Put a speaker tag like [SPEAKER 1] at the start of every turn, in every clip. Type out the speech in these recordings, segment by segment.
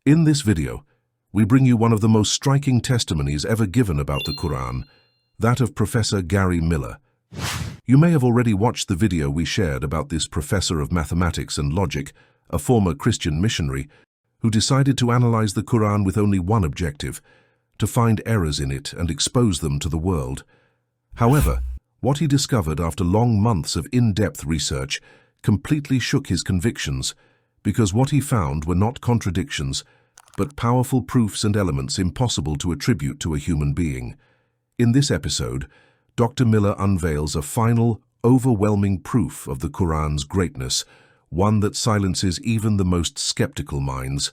[SPEAKER 1] In this video, we bring you one of the most striking testimonies ever given about the Qur'an, that of Professor Gary Miller. You may have already watched the video we shared about this professor of mathematics and logic, a former Christian missionary, who decided to analyze the Qur'an with only one objective: to find errors in it and expose them to the world. However, what he discovered after long months of in-depth research completely shook his convictions, because what he found were not contradictions, but powerful proofs and elements impossible to attribute to a human being. In this episode, Dr. Miller unveils a final, overwhelming proof of the Qur'an's greatness, one that silences even the most skeptical minds.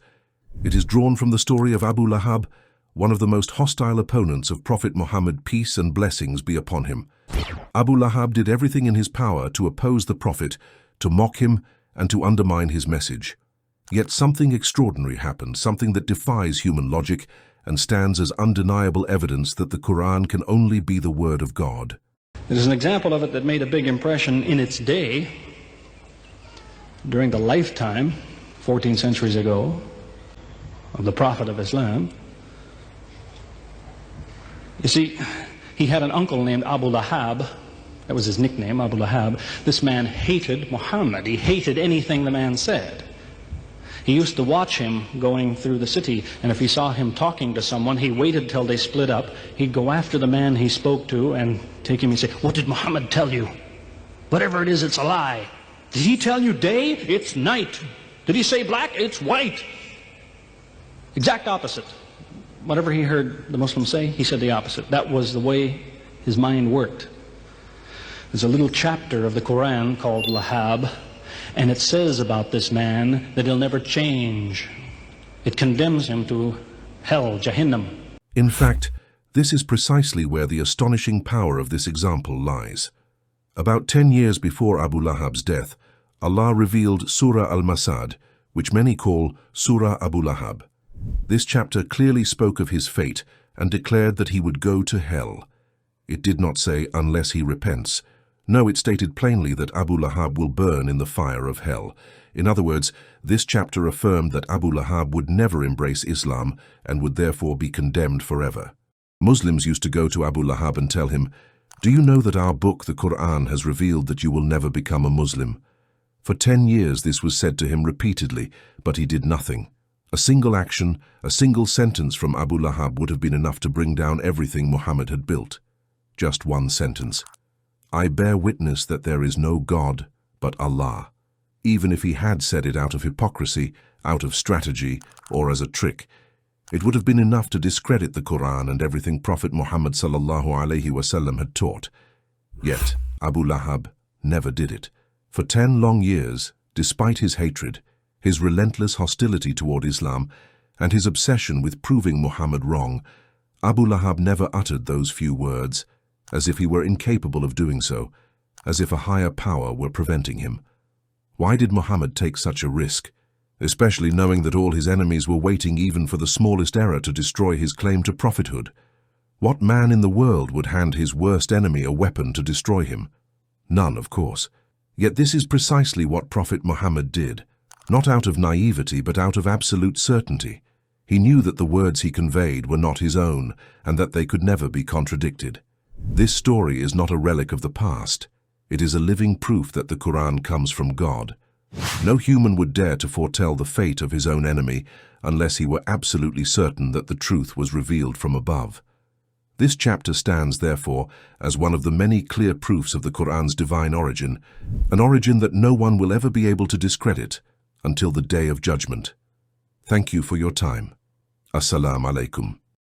[SPEAKER 1] It is drawn from the story of Abu Lahab, one of the most hostile opponents of Prophet Muhammad, peace and blessings be upon him. Abu Lahab did everything in his power to oppose the Prophet, to mock him, and to undermine his message. Yet something extraordinary happened, something that defies human logic and stands as undeniable evidence that the Qur'an can only be the word of God.
[SPEAKER 2] There's an example of it that made a big impression in its day, during the lifetime, 14 centuries ago, of the Prophet of Islam. You see, he had an uncle named Abu Lahab. That was his nickname, Abu Lahab. This man hated Muhammad. He hated anything the man said. He used to watch him going through the city, and if he saw him talking to someone, he waited till they split up. He'd go after the man he spoke to and take him and say, "What did Muhammad tell you? Whatever it is, it's a lie. Did he tell you day? It's night. Did he say black? It's white." Exact opposite. Whatever he heard the Muslim say, he said the opposite. That was the way his mind worked. There's a little chapter of the Qur'an called Lahab, and it says about this man that he'll never change. It condemns him to hell, Jahannam.
[SPEAKER 1] In fact, this is precisely where the astonishing power of this example lies. About 10 years before Abu Lahab's death, Allah revealed Surah Al-Masad, which many call Surah Abu Lahab. This chapter clearly spoke of his fate and declared that he would go to hell. It did not say, unless he repents. No, it stated plainly that Abu Lahab will burn in the fire of hell. In other words, this chapter affirmed that Abu Lahab would never embrace Islam and would therefore be condemned forever. Muslims used to go to Abu Lahab and tell him, "Do you know that our book, the Qur'an, has revealed that you will never become a Muslim?" For 10 years this was said to him repeatedly, but he did nothing. A single action, a single sentence from Abu Lahab would have been enough to bring down everything Muhammad had built. Just one sentence: "I bear witness that there is no God but Allah." Even if he had said it out of hypocrisy, out of strategy, or as a trick, it would have been enough to discredit the Qur'an and everything Prophet Muhammad ﷺ had taught. Yet, Abu Lahab never did it. For 10 long years, despite his hatred, his relentless hostility toward Islam, and his obsession with proving Muhammad wrong, Abu Lahab never uttered those few words, as if he were incapable of doing so, as if a higher power were preventing him. Why did Muhammad take such a risk, especially knowing that all his enemies were waiting even for the smallest error to destroy his claim to prophethood? What man in the world would hand his worst enemy a weapon to destroy him? None, of course. Yet this is precisely what Prophet Muhammad did, not out of naivety but out of absolute certainty. He knew that the words he conveyed were not his own, and that they could never be contradicted. This story is not a relic of the past. It is a living proof that the Qur'an comes from God. No human would dare to foretell the fate of his own enemy unless he were absolutely certain that the truth was revealed from above. This chapter stands, therefore, as one of the many clear proofs of the Qur'an's divine origin, an origin that no one will ever be able to discredit until the day of judgment. Thank you for your time. Assalamu alaikum.